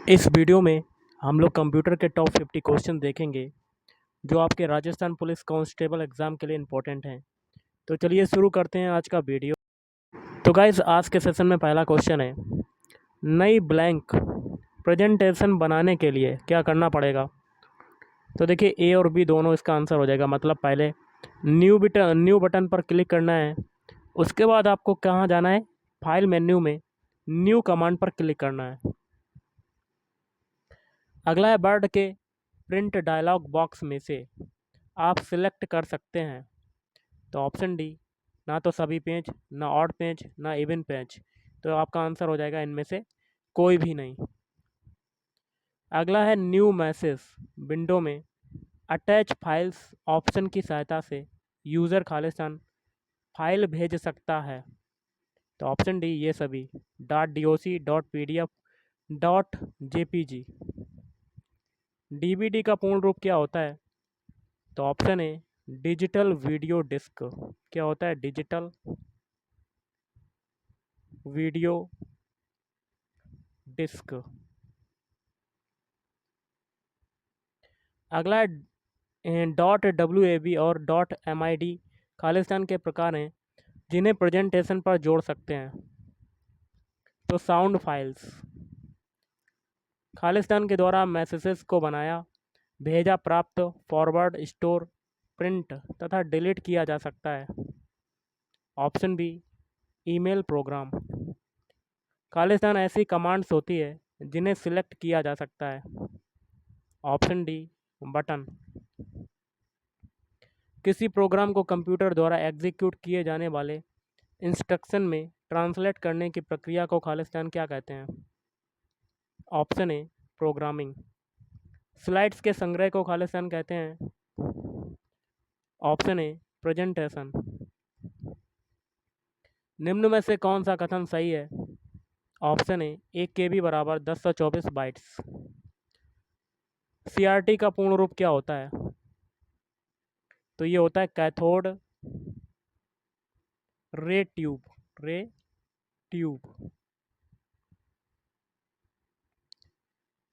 इस वीडियो में हम लोग कंप्यूटर के टॉप 50 क्वेश्चन देखेंगे जो आपके राजस्थान पुलिस कांस्टेबल एग्ज़ाम के लिए इम्पोर्टेंट हैं। तो चलिए शुरू करते हैं आज का वीडियो। तो गाइस आज के सेशन में पहला क्वेश्चन है, नई ब्लैंक प्रेजेंटेशन बनाने के लिए क्या करना पड़ेगा। तो देखिए ए और बी दोनों इसका आंसर हो जाएगा। मतलब पहले न्यू बटन पर क्लिक करना है, उसके बाद आपको कहाँ जाना है, फाइल मेन्यू में न्यू कमांड पर क्लिक करना है। अगला है वर्ड के प्रिंट डायलॉग बॉक्स में से आप सिलेक्ट कर सकते हैं। तो ऑप्शन डी, ना तो सभी पेज, ना ऑड पेज, ना इवन पेज। तो आपका आंसर हो जाएगा इनमें से कोई भी नहीं। अगला है न्यू मैसेज विंडो में अटैच फाइल्स ऑप्शन की सहायता से यूज़र खालिस्तान फाइल भेज सकता है। तो ऑप्शन डी ये सभी .doc .pdf .jpg। डीवीडी का पूर्ण रूप क्या होता है। तो option A digital video disc. क्या होता है डिजिटल वीडियो डिस्क। अगला है .wav और .mid खालिस्तान के प्रकार हैं जिन्हें प्रेजेंटेशन पर जोड़ सकते हैं। तो साउंड फाइल्स खालिस्तान के द्वारा मैसेजेस को बनाया, भेजा, प्राप्त, फॉरवर्ड, स्टोर, प्रिंट तथा डिलीट किया जा सकता है। Option B email program. खालिस्तान ऐसी कमांड्स होती है जिन्हें सिलेक्ट किया जा सकता है। Option D button. किसी प्रोग्राम को कंप्यूटर द्वारा एग्जीक्यूट किए जाने वाले इंस्ट्रक्शन में ट्रांसलेट करने की प्रक्रिया को खालिस्तान क्या कहते हैं। Option A programming. स्लाइड्स के संग्रह को खालिस्तान कहते हैं। Option A presentation. निम्न में से कौन सा कथन सही है। ऑप्शन ए 1 KB बराबर 1024 बाइट्स। CRT का पूर्ण रूप क्या होता है। तो ये होता है कैथोड रे ट्यूब।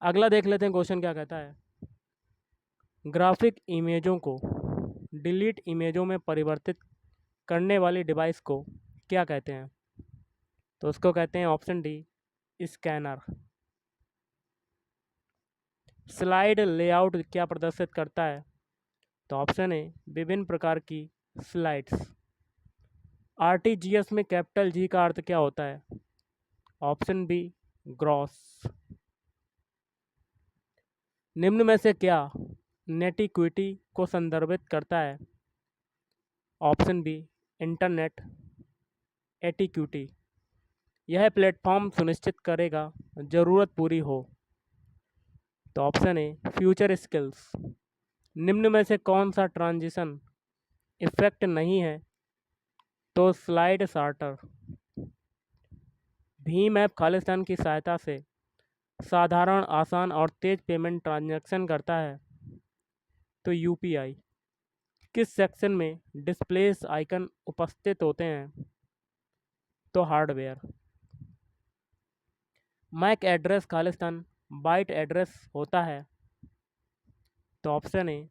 अगला देख लेते हैं क्वेश्चन क्या कहता है। ग्राफिक इमेजों को डिलीट इमेजों में परिवर्तित करने वाली डिवाइस को क्या कहते हैं। तो उसको कहते हैं option D scanner. Slide layout क्या प्रदर्शित करता है। तो ऑप्शन ए विभिन्न प्रकार की स्लाइड्स। RTGS में कैपिटल जी का अर्थ क्या होता है। Option B gross. निम्न में से क्या नेटिक्विटी को संदर्भित करता है। Option B internet etiquette. यह प्लेटफॉर्म सुनिश्चित करेगा ज़रूरत पूरी हो। तो ऑप्शन ए फ्यूचर स्किल्स। निम्न में से कौन सा ट्रांजिशन इफेक्ट नहीं है। तो स्लाइड शार्टर। भीम ऐप खालिस्तान की सहायता से साधारण, आसान और तेज पेमेंट ट्रांजैक्शन करता है। तो UPI। किस सेक्शन में डिस्प्लेस आइकन उपस्थित होते हैं। तो हार्डवेयर। मैक एड्रेस खालिस्तान बाइट एड्रेस होता है। तो ऑप्शन ए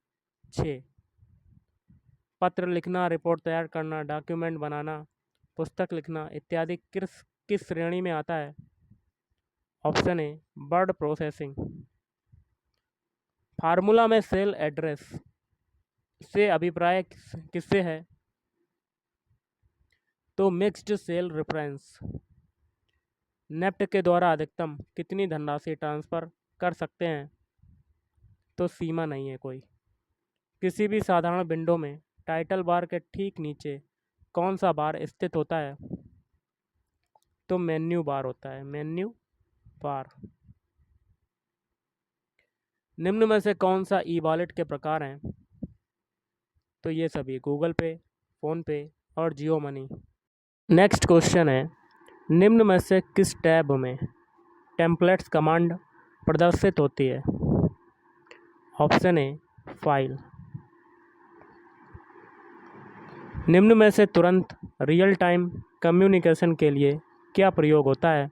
6। पत्र लिखना, रिपोर्ट तैयार करना, डॉक्यूमेंट बनाना, पुस्तक लिखना इत्यादि किस श्रेणी में आता है। Option a word processing. Formula में सेल एड्रेस से अभिप्राय किससे है। तो मिक्स्ड सेल रेफरेंस। नेफ्ट के द्वारा अधिकतम कितनी धनराशि ट्रांसफ़र कर सकते हैं। तो सीमा नहीं है कोई। किसी भी साधारण विंडो में टाइटल बार के ठीक नीचे कौन सा बार स्थित होता है। तो मेन्यू बार होता है, मेन्यू बार। निम्न में से कौन सा ई वॉलेट के प्रकार हैं। तो ये सभी गूगल पे, फ़ोनपे और जियो मनी। नेक्स्ट क्वेश्चन है, निम्न में से किस टैब में टेम्पलेट्स कमांड प्रदर्शित होती है। Option A file. निम्न में से तुरंत रियल टाइम कम्युनिकेशन के लिए क्या प्रयोग होता है।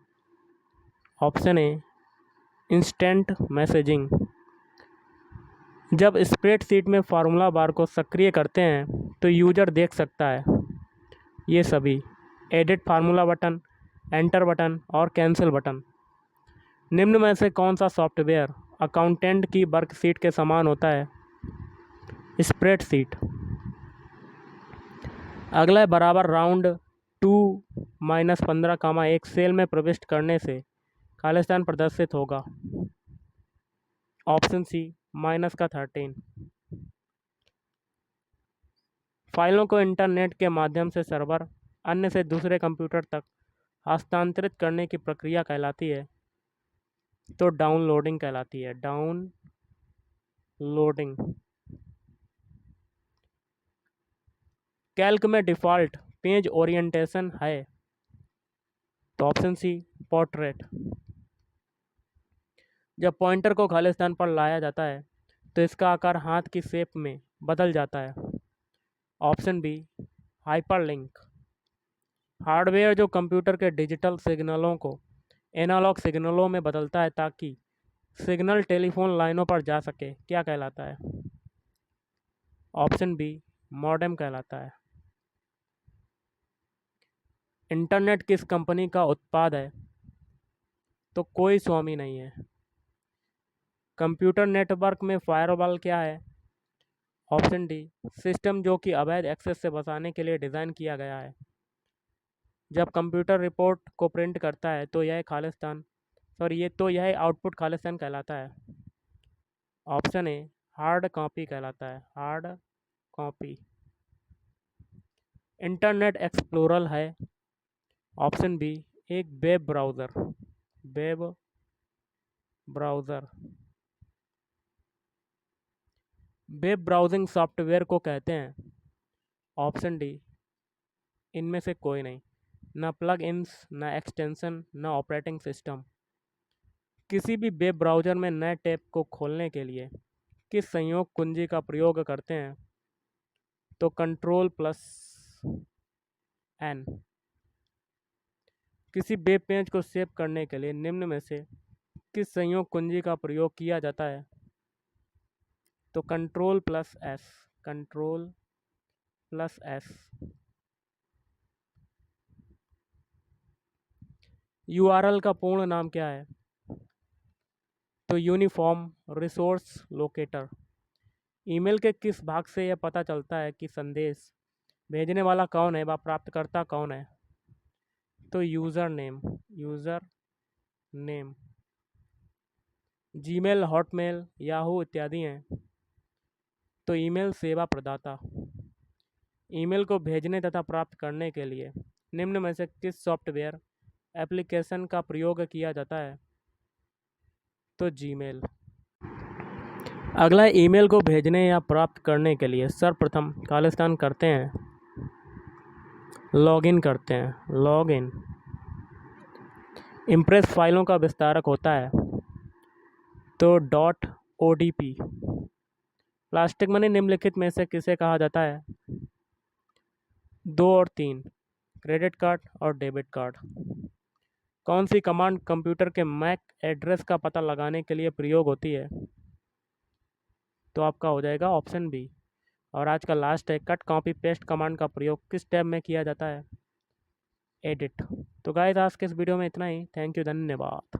Option A instant messaging. जब स्प्रेडशीट में फार्मूला बार को सक्रिय करते हैं तो यूजर देख सकता है ये सभी: edit formula button, enter button और कैंसिल बटन। निम्न में से कौन सा सॉफ्टवेयर अकाउंटेंट की वर्कशीट के समान होता है? स्प्रेडशीट। अगला है बराबर राउंड 2-15, एक सेल में प्रविष्ट करने से खालिस्तान प्रदर्शित होगा। Option C -13। फाइलों को इंटरनेट के माध्यम से सर्वर अन्य से दूसरे कंप्यूटर तक हस्तांतरित करने की प्रक्रिया कहलाती है, तो डाउनलोडिंग कहलाती है। डाउनलोडिंग। कैल्क में डिफ़ॉल्ट पेज ओरिएंटेशन है, तो ऑप्शन सी पोर्ट्रेट। जब पॉइंटर को खाली स्थान पर लाया जाता है तो इसका आकार हाथ की शेप में बदल जाता है। Option B hyperlink. हार्डवेयर जो कंप्यूटर के डिजिटल सिग्नलों को एनालॉग सिग्नलों में बदलता है ताकि सिग्नल टेलीफोन लाइनों पर जा सके, क्या कहलाता है? ऑप्शन बी मॉडेम कहलाता है। इंटरनेट किस कंपनी का उत्पाद है? तो कोई स्वामी नहीं है। कंप्यूटर नेटवर्क में फायरवॉल क्या है? ऑप्शन डी सिस्टम जो कि अवैध एक्सेस से बचाने के लिए डिज़ाइन किया गया है। जब कंप्यूटर रिपोर्ट को प्रिंट करता है तो यह आउटपुट खालिस्तान कहलाता है। ऑप्शन ए हार्ड कॉपी कहलाता है। Hard copy. इंटरनेट एक्सप्लोरर है। ऑप्शन बी एक web browser. Web browser. Web browsing software को कहते हैं। ऑप्शन डी इनमें से कोई नहीं। ना प्लग इन्स, ना एक्सटेंशन, ना ऑपरेटिंग सिस्टम। किसी भी वेब ब्राउज़र में नए टैब को खोलने के लिए किस संयोग कुंजी का प्रयोग करते हैं? तो Ctrl+N। किसी वेब पेज को सेव करने के लिए निम्न में से किस संयोग कुंजी का प्रयोग किया जाता है? तो Ctrl+S। Ctrl+S। URL का पूर्ण नाम क्या है? तो यूनिफॉर्म रिसोर्स लोकेटर। ईमेल के किस भाग से यह पता चलता है कि संदेश भेजने वाला कौन है व प्राप्तकर्ता कौन है? तो user name. Gmail, Hotmail, Yahoo इत्यादि हैं, तो ईमेल सेवा प्रदाता। ईमेल को भेजने तथा प्राप्त करने के लिए निम्न में से किस सॉफ्टवेयर एप्लीकेशन का प्रयोग किया जाता है? तो जीमेल। अगला ईमेल को भेजने या प्राप्त करने के लिए सर्वप्रथम खालिस्तान करते हैं, लॉगिन करते हैं। लॉगिन। इम्प्रेस फाइलों का विस्तारक होता है, तो .odp। प्लास्टिक मनी निम्नलिखित में से किसे कहा जाता है? 2 और 3, क्रेडिट कार्ड और डेबिट कार्ड। कौन सी कमांड कंप्यूटर के मैक एड्रेस का पता लगाने के लिए प्रयोग होती है? तो आपका हो जाएगा ऑप्शन बी। और आज का लास्ट है, कट कॉपी पेस्ट कमांड का प्रयोग किस टैब में किया जाता है? एडिट। तो गाइस आज के इस वीडियो में इतना ही। थैंक यू, धन्यवाद।